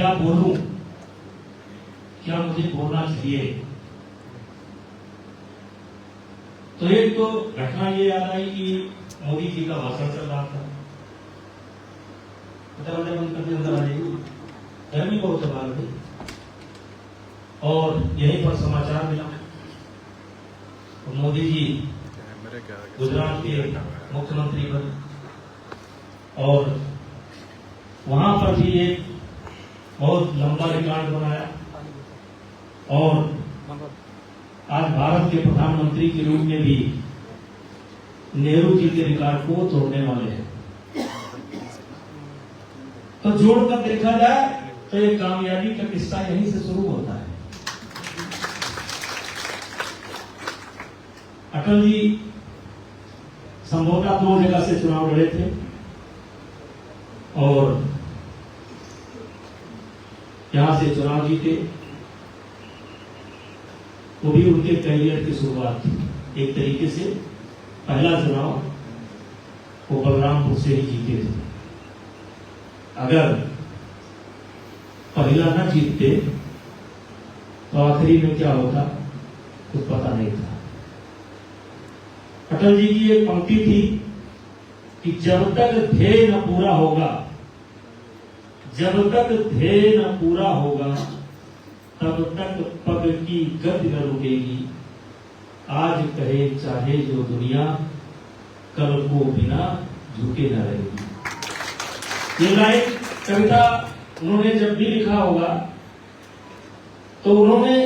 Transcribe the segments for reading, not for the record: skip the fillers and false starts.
क्या बोलूं, क्या मुझे बोलना चाहिए। तो एक तो घटना ये याद आई कि मोदी जी का भाषण चल रहा था, दरवाजा बंद करके अंदर आ जाइए, गर्मी बहुत है बाहर में, और यहीं पर समाचार मिला तो मोदी जी गुजरात के मुख्यमंत्री बने, और वहां पर भी एक बहुत लंबा रिकॉर्ड बनाया, और आज भारत के प्रधानमंत्री के रूप में भी नेहरू जी के रिकॉर्ड को तोड़ने वाले हैं। तो जोड़कर देखा जाए तो ये कामयाबी का किस्सा यहीं से शुरू होता है। अटल जी संभवतः 2 जगह से चुनाव लड़े थे, और यहां से चुनाव जीते। वो भी उनके करियर की शुरुआत थी। एक तरीके से पहला चुनाव वो बलरामपुर से ही जीते थे। अगर पहला न जीतते तो आखिरी में क्या होता कुछ पता नहीं था। अटल जी की एक पंक्ति थी कि जब तक ध्येय न पूरा होगा, जब तक ध्येय न पूरा होगा, तब तक पग की गति न रुकेगी। आज कहे चाहे जो दुनिया, कल को बिना झुके न रहेगी। ये लाइन कविता उन्होंने जब भी लिखा होगा तो उन्होंने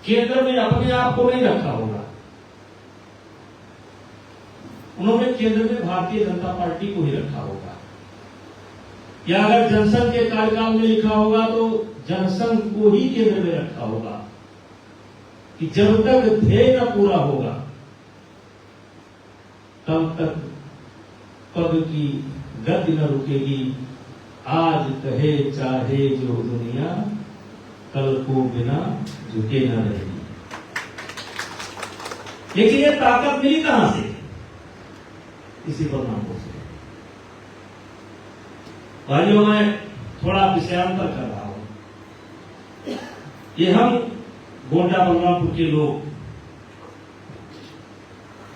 केंद्र में अपने आप को नहीं रखा होगा, उन्होंने केंद्र में भारतीय जनता पार्टी को ही रखा होगा। या अगर जनसंघ के कार्यकाल में लिखा होगा तो जनसंघ को ही केंद्र में रखा होगा कि जब तक ध्येय न पूरा होगा तब तक पग की गति न रुकेगी। आज कहे चाहे जो दुनिया, कल को बिना झुके न रहेगी। लेकिन ये ताकत मिली कहां से? इसी परिणामों से। भाइयों, मैं थोड़ा विषयांतर कर रहा हूं। ये हम गोंडा बलरामपुर के लोग,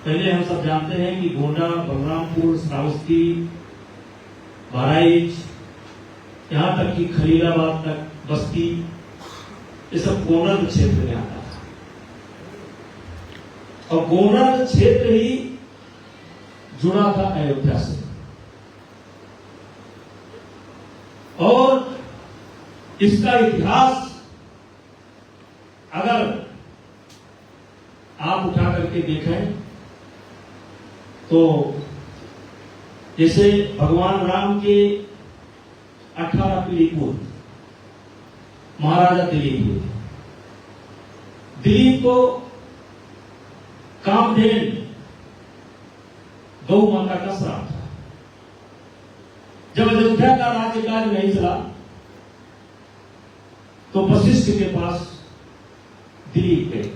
पहले हम सब जानते हैं कि गोंडा, बलरामपुर, श्रावस्ती, बहराइच, यहां तक कि खलीलाबाद तक, बस्ती, ये सब गोंडा क्षेत्र में आता था। और गोंडा क्षेत्र ही जुड़ा था अयोध्या से, और इसका इतिहास अगर आप उठा करके देखें तो जैसे भगवान राम के 18 पीढ़ी पूर्व महाराजा दिलीप हुए। दिलीप को कामधेन गौ माता का श्राप था। जब अयोध्या का राज्य कार्य नहीं चला तो वशिष्ठ के पास दिलीप गए।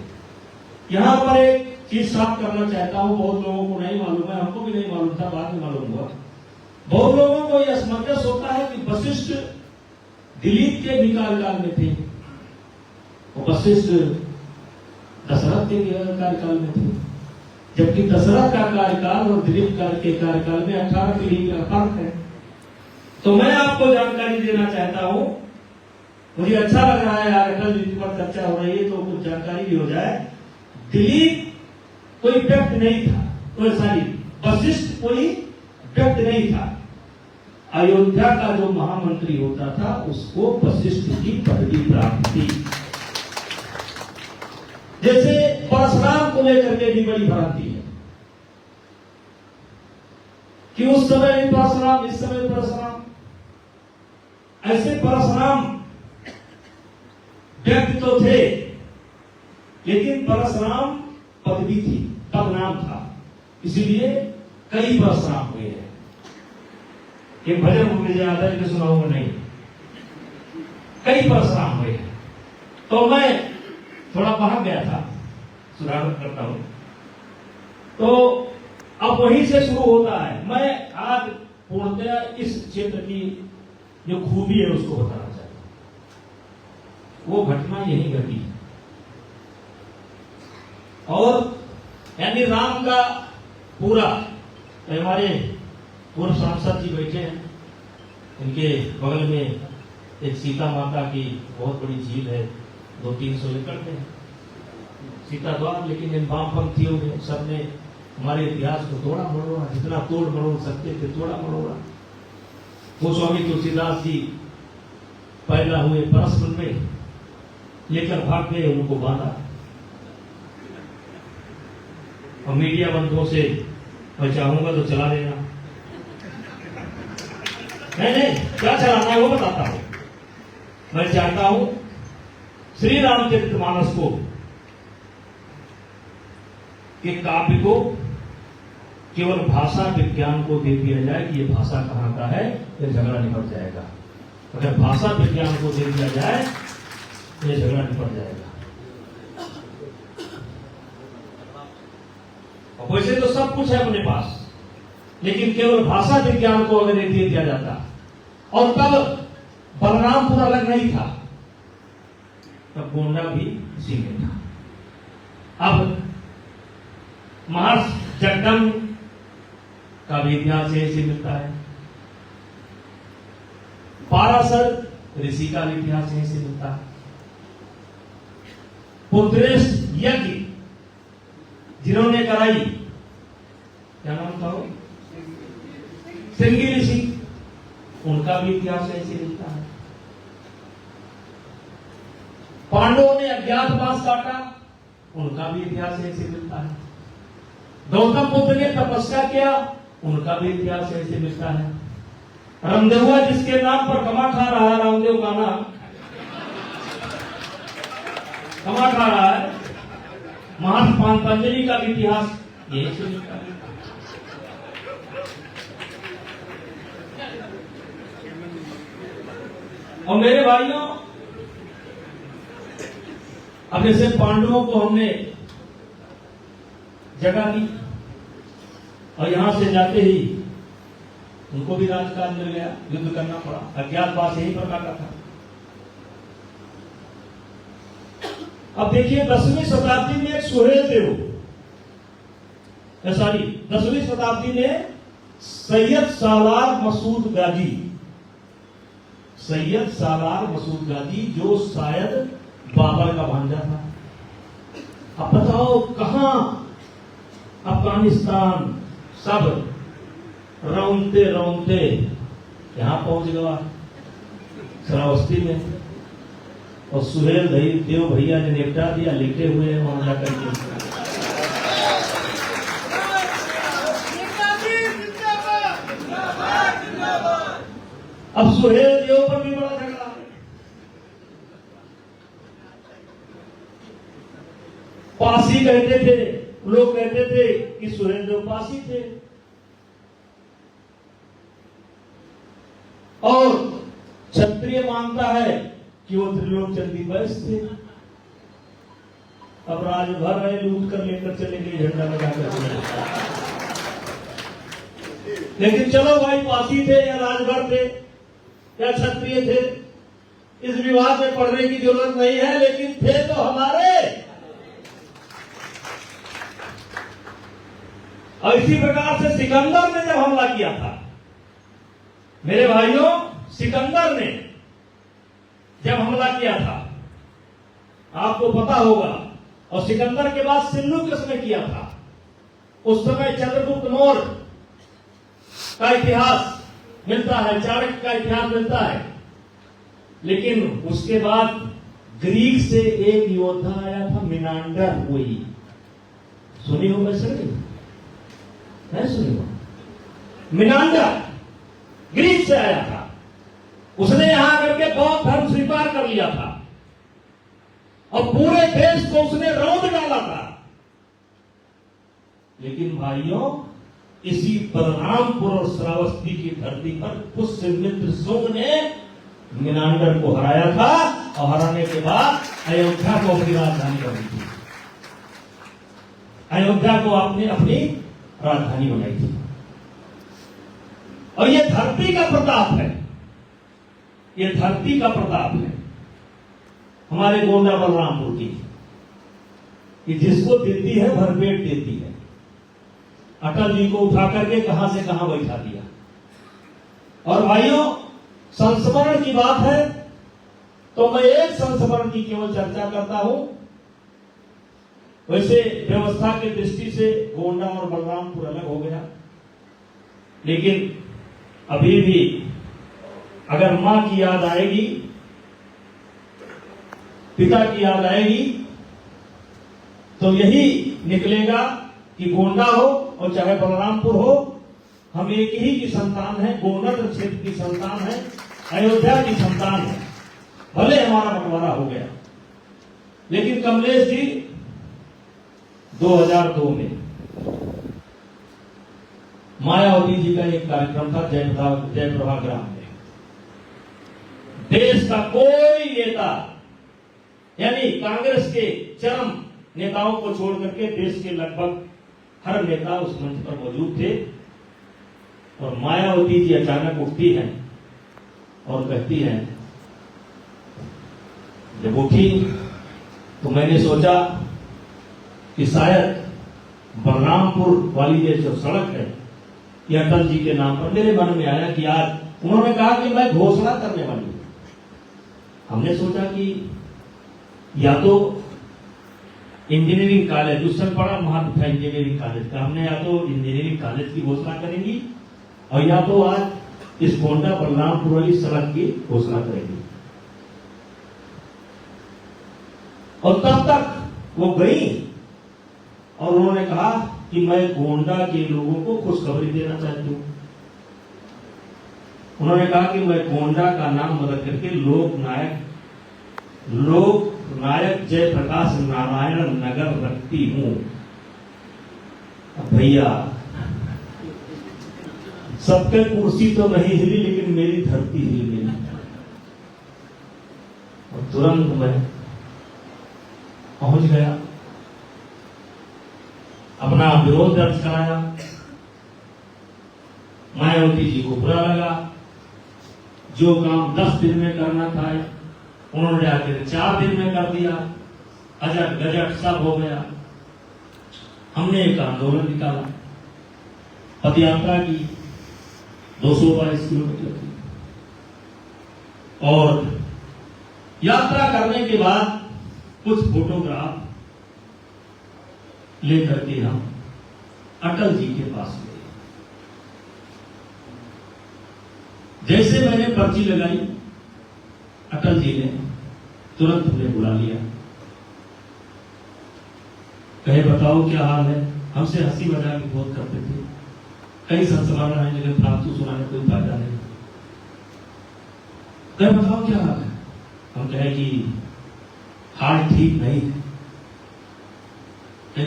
यहां पर एक चीज साफ करना चाहता हूं, बहुत लोगों को नहीं मालूम है, हमको भी नहीं मालूम था, बाद में मालूम हुआ। बहुत लोगों को यह असमंजस होता है कि वशिष्ठ दिलीप के भी कार्यकाल में थे, वशिष्ठ दशरथ के कार्यकाल में थे, जबकि दशरथ का कार्यकाल और दिलीप के कार्यकाल में 18 पीढ़ी का फर्क है। तो मैं आपको जानकारी देना चाहता हूं, मुझे अच्छा लग रहा है यार, अटल जी पर चर्चा हो रही है तो कुछ जानकारी भी हो जाए। दिलीप कोई व्यक्ति नहीं था, कोई सॉरी वशिष्ठ कोई व्यक्ति नहीं था। अयोध्या का जो महामंत्री होता था उसको वशिष्ठ की पदवी प्राप्त थी। जैसे परशुराम को लेकर के भी बड़ी भ्रांति है कि उस समय भी परशुराम, इस समय परशुराम। ऐसे परशुराम व्यक्ति तो थे, लेकिन परशुराम पदवी थी, तब नाम था, इसीलिए कई परशुराम हुए हैं। एक भजन मुझे याद है, सुना होगा नहीं, कई परशुराम हुए हैं। तो मैं थोड़ा बाहर गया था, सुधार करता हूं, तो अब वहीं से शुरू होता है। मैं आज पूर्णतः इस क्षेत्र की जो खूबी है उसको बताना चाहता हूं। वो घटना यही घटी। और यानी राम का पूरा, हमारे पूर्व सांसद जी बैठे हैं, इनके बगल में एक सीता माता की बहुत बड़ी झील है, 200-300 एकड़ में सीता द्वार। लेकिन इन वामपंथियों ने सबने हमारे इतिहास को तोड़ा मरोड़ा, जितना तोड़ मरोड़ सकते थे तोड़ा मरोड़ा। वो स्वामी तुलसीदास जी पैदा हुए परस्पर में, लेकर भाग गए, उनको बांधा। और मीडिया बंधुओं से मैं चाहूंगा तो चला लेना, नहीं क्या चलाना है वो बताता हूं। मैं चाहता हूं श्री रामचरितमानस को के काव्य को केवल भाषा विज्ञान को दे दिया जाए कि ये भाषा कहां का है, ये झगड़ा निपट जाएगा। अगर भाषा विज्ञान को दे दिया जाए ये झगड़ा निपट जाएगा। वैसे तो सब कुछ है अपने पास, लेकिन केवल भाषा विज्ञान को अगर दे दिया जाता, और तब बलरामपुर अलग नहीं था, तब गोंडा भी इसी में था। अब महर्षि जगदम्ब का भी इतिहास ऐसे मिलता है, पाराशर ऋषि का भी इतिहास ऐसे मिलता है। पुत्रेश यज्ञ जिन्होंने कराई, क्या नाम था वो, श्रृंगी ऋषि, उनका भी इतिहास ऐसे मिलता है। पांडवों ने अज्ञातवास काटा, उनका भी इतिहास ऐसे मिलता है। गौतम बुद्ध ने तपस्या किया, उनका भी इतिहास ऐसे मिलता है। रामदेव जिसके नाम पर कमा खा रहा है, रामदेव का नाम कमा खा रहा है, महर्षि पतंजलि का भी इतिहास यही से मिलता है। और मेरे भाइयों, अब जैसे पांडवों को हमने जगह दी और यहां से जाते ही उनको भी राजकाज मिल गया, युद्ध करना पड़ा, अज्ञातवास यही प्रकार का था। अब देखिए 10वीं शताब्दी में एक सुहेल देव, सॉरी 10वीं शताब्दी में सैयद सालार मसूद गाजी, सैयद सालार मसूद गाजी जो शायद बाबर का भांजा था। अब बताओ कहां अफगानिस्तान सब रौनते रौनते यहां पहुंच गया श्रावस्ती में, और सुहेल देव भैया ने निपटा दिया, लिखे हुए हैं वहां जाकर के। अब सुहेल देव पर भी बड़ा झगड़ा है। पासी कहते थे, लोग कहते थे कि सुहेल देव पासी थे, और क्षत्रिय मानता है कि वो त्रिलोक चंदी बैस थे। अब राजभर रहे, लूट कर लेकर चले गए, झंडा लगाकर। लेकिन चलो भाई, पासी थे या राजभर थे या क्षत्रिय थे, इस विवाद में पड़ने की जरूरत नहीं है, लेकिन थे तो हमारे। और इसी प्रकार से सिकंदर ने जब हमला किया था, मेरे भाइयों, सिकंदर ने जब हमला किया था, आपको पता होगा, और सिकंदर के बाद सिल्लू किसने किया था? उस समय चंद्रगुप्त मौर्य का इतिहास मिलता है, चाणक्य का इतिहास मिलता है, लेकिन उसके बाद ग्रीक से एक योद्धा आया था, मिनांडर। कोई सुनी हो? मैं सुनी हो? मिनांडर ग्रीक से आया था, उसने यहां आकर के बौद्ध धर्म स्वीकार कर लिया था, और पूरे देश को उसने रौंद डाला था। लेकिन भाइयों, इसी बलरामपुर और श्रावस्ती की धरती पर पुष्यमित्र शुंग ने मिनांडर को हराया था, और हराने के बाद अयोध्या को अपनी राजधानी बनाई थी। अयोध्या को आपने अपनी राजधानी बनाई थी। और ये धरती का प्रताप है, ये धरती का प्रताप है। हमारे गोंडा बलरामपुर की, कि जिसको देती है भरपेट देती है। अटल जी को उठा करके कहां से कहां बैठा दिया। और भाइयों, संस्मरण की बात है तो मैं एक संस्मरण की केवल चर्चा करता हूं। वैसे व्यवस्था की दृष्टि से गोंडा और बलरामपुर अलग हो गया, लेकिन अभी भी अगर मां की याद आएगी, पिता की याद आएगी, तो यही निकलेगा कि गोंडा हो और चाहे बलरामपुर हो, हम एक ही की संतान है, गोंडा क्षेत्र की संतान है, अयोध्या की संतान है। भले हमारा बंटवारा हो गया, लेकिन कमलेश जी 2002 में मायावती जी का एक कार्यक्रम था जयप्रभा ग्राम में। देश का कोई नेता, यानी कांग्रेस के चरम नेताओं को छोड़ करके देश के लगभग हर नेता उस मंच पर मौजूद थे। और मायावती जी अचानक उठती हैं और कहती हैं, जब उठी तो मैंने सोचा कि शायद बलरामपुर वाली ये जो सड़क है ये अटल जी के नाम पर। मेरे मन में आया कि आज उन्होंने कहा कि मैं घोषणा करने वाली हूं। हमने सोचा कि या तो इंजीनियरिंग कॉलेज, उस समय बड़ा महत्व था इंजीनियरिंग कॉलेज का, हमने या तो इंजीनियरिंग कॉलेज की घोषणा करेंगी और या तो आज इस गोंडा बलरामपुर वाली सड़क की घोषणा करेंगी। और तब तक वो गई और उन्होंने कहा कि मैं गोंडा के लोगों को खुशखबरी देना चाहती हूं। उन्होंने कहा कि मैं गोंडा का नाम बदल करके लोक नायक जयप्रकाश नारायण नगर रखती हूं। भैया, सबके कुर्सी तो नहीं हिली, लेकिन मेरी धरती हिल गई। और तुरंत मैं पहुंच गया, अपना विरोध दर्ज कराया। मायावती जी को बुरा लगा, जो काम 10 दिन में करना था उन्होंने आकर 4 दिन में कर दिया। अजट गजट सब हो गया। हमने एक आंदोलन निकाला, पदयात्रा की 222 किलोमीटर की। और यात्रा करने के बाद कुछ फोटोग्राफ लेकर के हम अटल जी के पास गए। जैसे मैंने पर्ची लगाई, अटल जी ने तुरंत हमें बुला लिया। कहे, बताओ क्या हाल है। हमसे हंसी मजाक बहुत करते थे, कई संस्मरण है, लेकिन फालतू सुनाने कोई फायदा नहीं। कहे, बताओ क्या हाल है। हम कहे कि हाल ठीक नहीं है।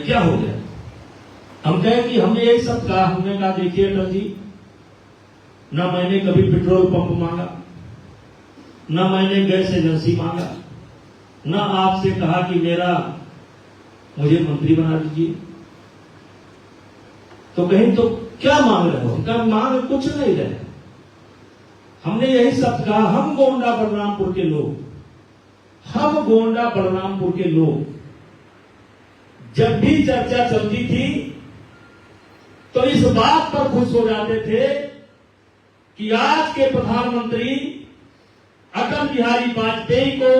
क्या हो गया। हम कहे कि हमने यही सब कहा। हमने कहा, देखिए अटल जी, ना मैंने कभी पेट्रोल पंप मांगा, ना मैंने गैस एजेंसी मांगा, ना आपसे कहा कि मुझे मंत्री बना दीजिए। तो कहीं तो क्या मांग रहे हो। हम मांग कुछ नहीं रहे। हमने यही सब कहा, हम गोंडा बलरामपुर के लोग, जब भी चर्चा चलती थी तो इस बात पर खुश हो जाते थे कि आज के प्रधानमंत्री अटल बिहारी वाजपेयी को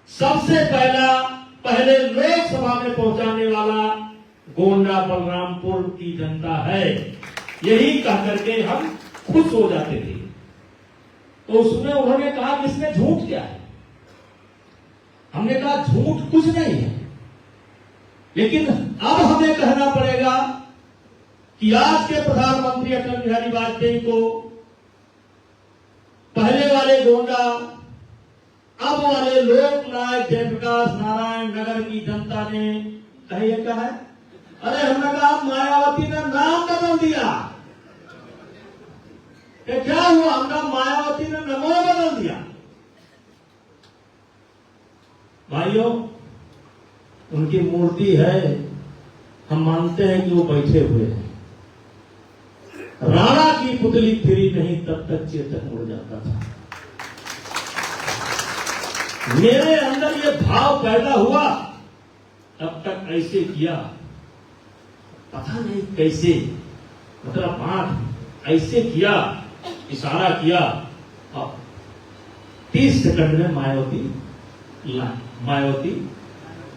सबसे पहले लोकसभा में पहुंचाने वाला गोंडा बलरामपुर की जनता है। यही कह करके हम खुश हो जाते थे। तो उसमें उन्होंने कहा कि इसमें झूठ क्या है। हमने कहा झूठ कुछ नहीं है, लेकिन अब हमें कहना पड़ेगा कि आज के प्रधानमंत्री अटल बिहारी वाजपेयी को पहले वाले गोंडा, अब वाले लोक नायक जयप्रकाश नारायण नगर की जनता ने कही क्या है। अरे हमने कहा मायावती ने नाम बदल दिया। क्या हुआ। हमने मायावती ने नमो बदल दिया। भाइयों, उनकी मूर्ति है, हम मानते हैं कि वो बैठे हुए हैं। राणा की पुतली फिरी नहीं तब तक चेतक मुड़ जाता था। मेरे अंदर ये भाव पैदा हुआ, तब तक ऐसे किया, पता नहीं कैसे, मतलब हाथ ऐसे किया, इशारा किया, और 30 सेकंड में मायावती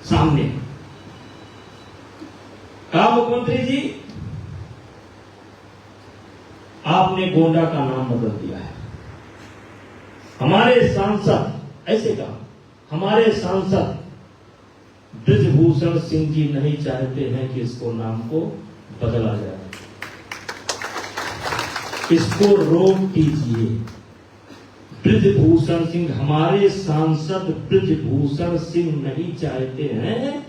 सामने। कहा मुख्यमंत्री जी, आपने गोंडा का नाम बदल दिया है। हमारे सांसद, ऐसे कहा, हमारे सांसद बृजभूषण सिंह जी नहीं चाहते हैं कि इसको नाम को बदला जाए, इसको रोक दीजिए। बृजभूषण सिंह, हमारे सांसद बृजभूषण सिंह नहीं चाहते हैं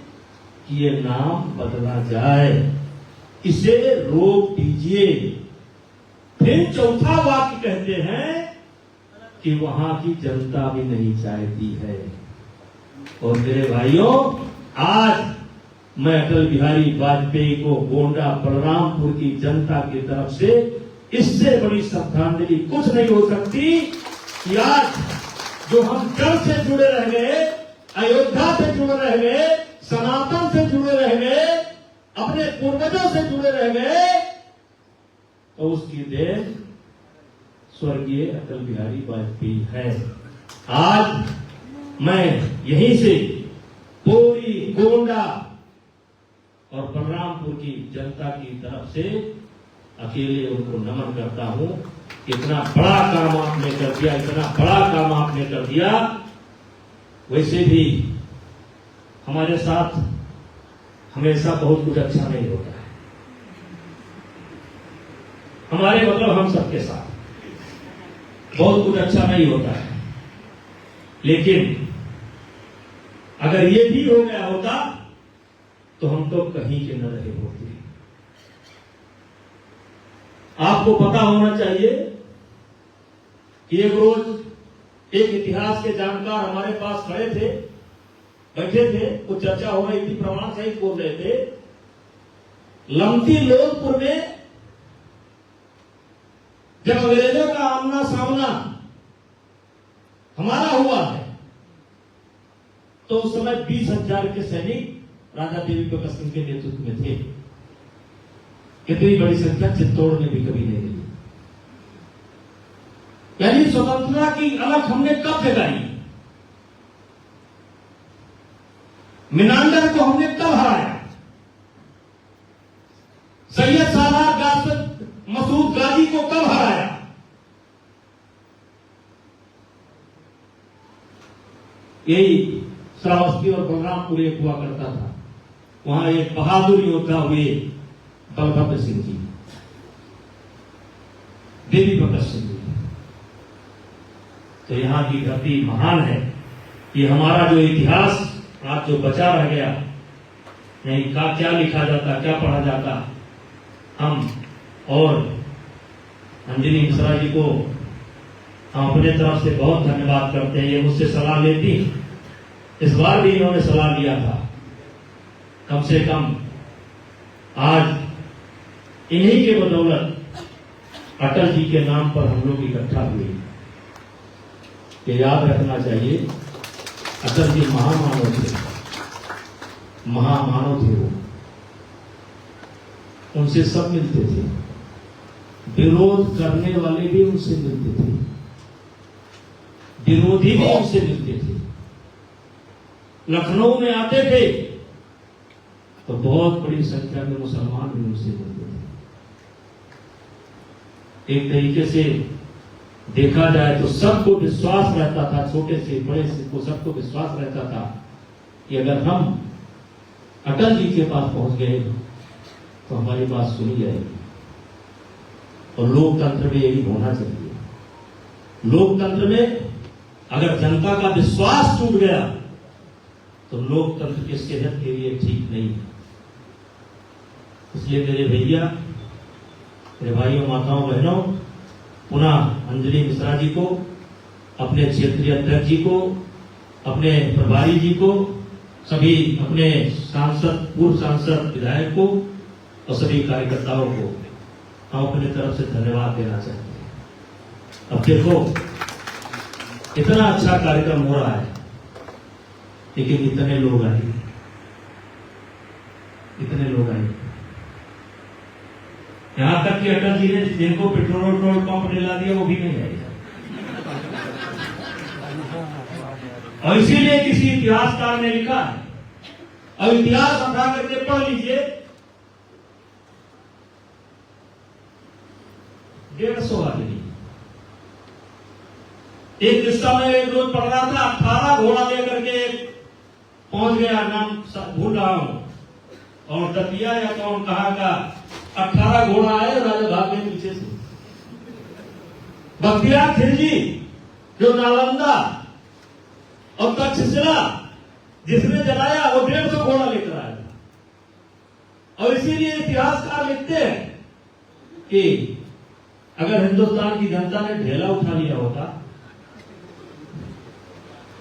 कि ये नाम बदला जाए, इसे रोक दीजिए। फिर चौथा वाक्य कहते हैं कि वहां की जनता भी नहीं चाहती है। और मेरे भाइयों, आज मैं अटल बिहारी वाजपेयी को गोंडा बलरामपुर की जनता की तरफ से इससे बड़ी श्रद्धांजलि कुछ नहीं हो सकती कि आज जो हम जड़ से जुड़े रह गए, अयोध्या से जुड़े रह गए, सनातन से जुड़े रह गए, अपने पूर्वजों से जुड़े रह गए, तो उसकी देन स्वर्गीय अटल बिहारी वाजपेयी है। आज मैं यहीं से पूरी गोंडा और बलरामपुर की जनता की तरफ से अकेले उनको नमन करता हूं। इतना बड़ा काम आपने कर दिया, इतना बड़ा काम आपने कर दिया। वैसे भी हमारे साथ हमेशा बहुत कुछ अच्छा नहीं होता है, हमारे मतलब हम सबके साथ बहुत कुछ अच्छा नहीं होता है, लेकिन अगर ये भी हो गया होता तो हम तो कहीं के न रहे होते। आपको पता होना चाहिए कि एक रोज एक इतिहास के जानकार हमारे पास खड़े थे, बैठे थे, कुछ चर्चा हो रही थी, प्रमाण सहित बोल रहे थे। लमती लोधपुर में जब अंग्रेजों का आमना सामना हमारा हुआ है, तो उस समय 20,000 के सैनिक राजा देवी प्रकाश सिंह के नेतृत्व में थे। इतनी बड़ी संख्या चित्तौड़ में भी कभी नहीं रही। यानी स्वतंत्रता की अलग हमने कब जगाई, मीनांडर को हमने कब हराया, सैयद सालार गाजी मसूद गाजी को कब हराया। यही श्रावस्ती और बलरामपुर एक हुआ करता था, वहां एक बहादुर योद्धा हुए बलभद्र सिंह जी, देवी प्रकाश सिंह जी। तो यहां की धरती महान है। ये हमारा जो इतिहास आज जो बचा रह गया, नहीं का क्या लिखा जाता, क्या पढ़ा जाता। हम और अंजलि मिश्रा जी को हम अपने तरफ से बहुत धन्यवाद करते हैं। ये मुझसे सलाह लेती, इस बार भी इन्होंने सलाह लिया था। कम से कम आज इन्हीं के बदौलत अटल जी के नाम पर हम लोग इकट्ठा हुए। ये याद रखना चाहिए, अटल जी महामानव थे, महामानव थे वो। उनसे सब मिलते थे, विरोध करने वाले भी उनसे मिलते थे, विरोधी भी उनसे मिलते थे। लखनऊ में आते थे तो बहुत बड़ी संख्या में मुसलमान भी उनसे मिलते थे। एक तरीके से देखा जाए तो सबको विश्वास रहता था, छोटे से बड़े से को सबको विश्वास रहता था कि अगर हम अटल जी के पास पहुंच गए तो हमारी बात सुनी जाएगी। और लोकतंत्र में यही होना चाहिए। लोकतंत्र में अगर जनता का विश्वास टूट गया तो लोकतंत्र की सेहत के लिए ठीक नहीं है। इसलिए मेरे भैया, मेरे भाइयों, माताओं, बहनों, पुनः अंजलि मिश्रा जी को, अपने क्षेत्रीय अध्यक्ष जी को, अपने प्रभारी जी को, सभी अपने सांसद, पूर्व सांसद, विधायक को और सभी कार्यकर्ताओं को हम अपने तरफ से धन्यवाद देना चाहते हैं। अब देखो, इतना अच्छा कार्यक्रम हो रहा है, लेकिन इतने लोग आए, इतने लोग आए, यहां तक कि अटल जी ने जिनको पेट्रोल पंप दिला दिया वो भी नहीं आए। और इसीलिए किसी इतिहासकार ने लिखा है, और इतिहास उठा करके पढ़ लीजिए, 150 आदमी। एक किस्सा में एक रोज पढ़ रहा था, 18 घोड़ा लेकर के पहुंच गया, नाम भूल रहा हूं, और दतिया या कौन कहा का 18 घोड़ा आए, राजा भाग गए पीछे से। बख्तियार खिलजी जो नालंदा और तक्षशिला जिसने जलाया, वो 150 घोड़ा लेकर आया था। और इसीलिए इतिहासकार लिखते हैं कि अगर हिंदुस्तान की जनता ने ढेला उठा लिया होता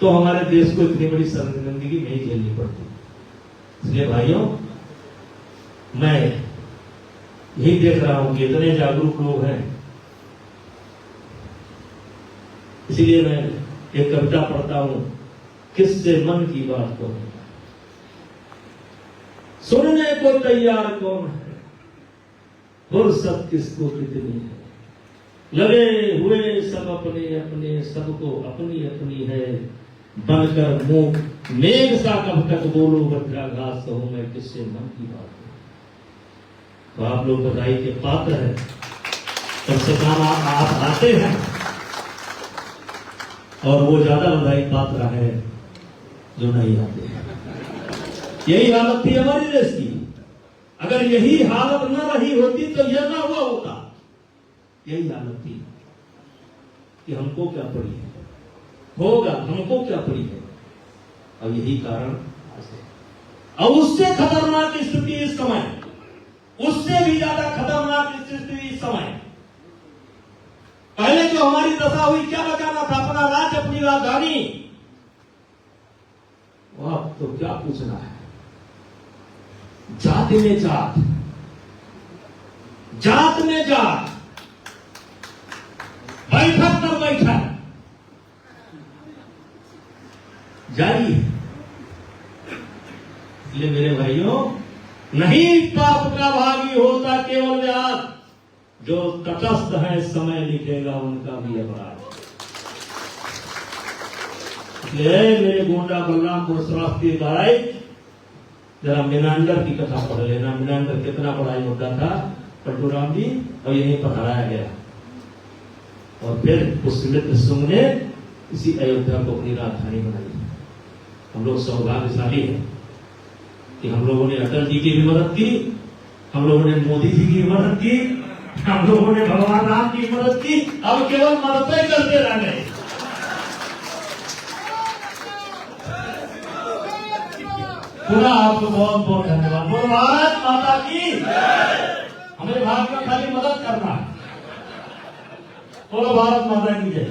तो हमारे देश को इतनी बड़ी शर्मिंदगी नहीं झेलनी पड़ती। इसलिए भाइयों, मैं यही देख रहा हूं कि इतने जागरूक लोग हैं, इसीलिए मैं एक कविता पढ़ता हूं, किससे मन की बात कहूं, सुनने को तैयार कौन है, फुर्सत किसको कितनी है, लगे हुए सब अपने अपने, सबको अपनी अपनी है, बनकर मुंह मेघ सा कब तक बोलो वज्राघात कहूं मैं, किससे मन की बात है। तो आप लोग बधाई के पात्र हैं, कम से कम आप आते हैं, और वो ज्यादा बधाई पात्र है जो नहीं आते हैं। यही हालत थी हमारी देश की। अगर यही हालत न रही होती तो यह ना हुआ होता। यही हालत थी कि हमको क्या पड़ी है, होगा हमको क्या पड़ी है, और यही कारण है। और उससे खतरनाक स्थिति इस समय, उससे भी ज्यादा खतरनाक स्थिति इस समय। पहले जो हमारी दशा हुई, क्या बचाना था, अपना राज्य, अपनी राजधानी, अब तो क्या पूछना है। जात में जात, जात में जात, बैठक पर बैठक जारी है। इसलिए मेरे भाइयों, नहीं पाप का भागी होता केवल व्यास, जो तटस्थ है समय लिखेगा उनका भी अपराध। मेरे गोंडा बलरामपुर श्रास्त्री भाई, जरा मीनांडर की कथा पढ़ लेना। मीनांडर कितना बड़ा योद्धा था पट्टूराम जी, और यहीं पकड़ाया गया, और फिर पुष्यमित्र सुंग ने इसी अयोध्या को अपनी राजधानी बनाई। हम लोग सौभाग्यशाली हैं कि हम लोगों ने अटल जी की भी मदद की, हम लोगों ने मोदी जी की मदद की, हम लोगों ने भगवान राम की मदद की। अब केवल मदद करते रह गए। पूरा आपको बहुत बहुत धन्यवाद। बोलो भारत माता की। हमें भारत में खाली मदद करना है। बोलो भारत माता की जय।